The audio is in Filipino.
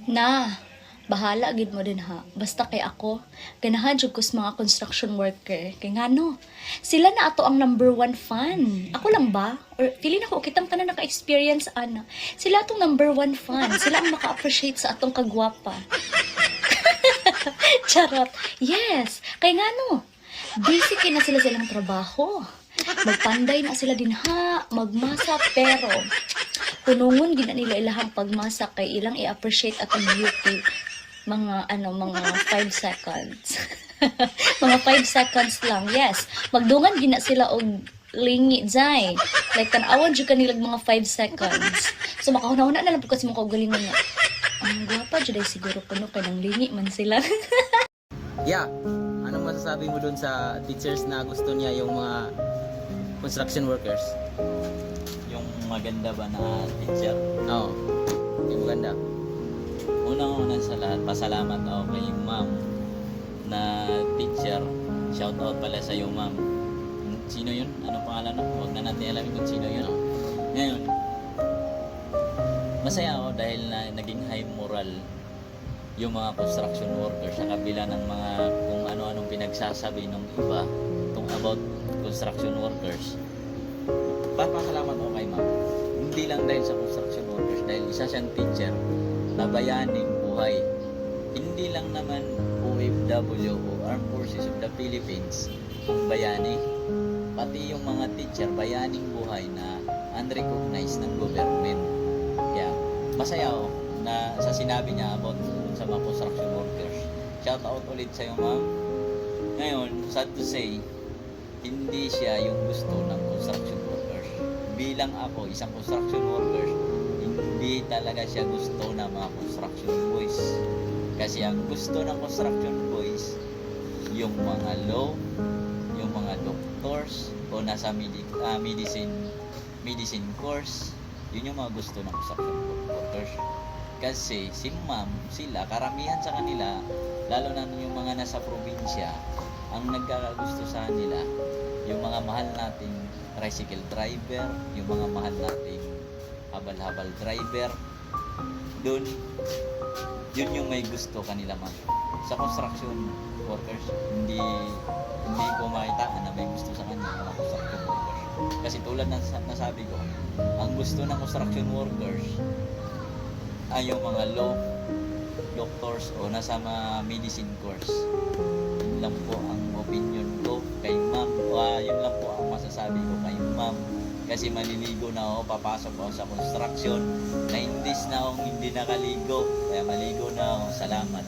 Na, bahala gid mo din ha. Basta kay ako, ganahan jud ko sa mga construction worker. Kay ngano, sila na ato ang number one fan. Ako lang ba? Or feeling ako kitang tanan naka-experience ana. Sila atong number one fan. Sila ang maka-appreciate sa atong kagwapa. Charot. Yes, kay ngano. Busy kay na sila silang trabaho. Magpanday na sila din ha, magmasa pero kunungon gina nila ilahang pagmasa kay ilang i-appreciate atong beauty mga mga 5 seconds. Mga 5 seconds lang. Yes, magdungan gina sila og lingi jay. Like tan-awan jud kanilang mga 5 seconds. So makahuna-huna na lang po kasi mo kaugalingon nga. Ang gwapa jud ay siguro kuno kay nang lingi man sila. Yeah, anong masasabi mo dun sa teachers na gusto niya yung mga construction workers? Yung maganda ba na teacher? Oo, yung maganda. Unang-una sa lahat, pasalamat ako kay ma'am na teacher. Shout out pala sa iyo, ma'am. Sino yun? Anong pangalan nun? Huwag na natin alamin kung sino yun. Ngayon, masaya ako dahil na naging high moral yung mga construction workers sa kabila ng mga kung ano-anong pinagsasabi ng iba about construction workers. Papasalamat ako kay ma'am. Hindi lang dahil sa construction workers, dahil isa siyang teacher na bayaning buhay. Hindi lang naman OFW o Armed Forces of the Philippines ang bayani. Pati yung mga teacher, bayaning buhay na unrecognized ng government. Kaya masaya ako na sa sinabi niya about sa mga construction workers. Shout out ulit sa iyo, ma'am. Ngayon, sad to say, hindi siya yung gusto ng construction workers. Bilang ako, isang construction workers, hindi talaga siya gusto ng mga construction boys. Kasi ang gusto ng construction boys, yung mga law, yung mga doctors, o nasa medicine course, yun yung mga gusto ng construction workers. Kasi si ma'am, sila, karamihan sa kanila, lalo na yung mga nasa probinsya, ang nagkakagusto sa nila, yung mga mahal nating tricycle driver, yung mga mahal nating habal-habal driver, dun, yun yung may gusto kanila ma'am. Sa construction workers, hindi ko makita na may gusto sa kanya mga construction workers. Kasi tulad ng nasabi ko, ang gusto ng construction workers ay yung mga law, doctors o nasa mga medicine course. Yun lang po ang opinion ko kay ma'am. Yun lang po ang masasabi ko kay ma'am. Kasi maliligo na ako, papasok ako sa construction. 9 days na akong hindi nakaligo. Kaya maligo na ako. Salamat.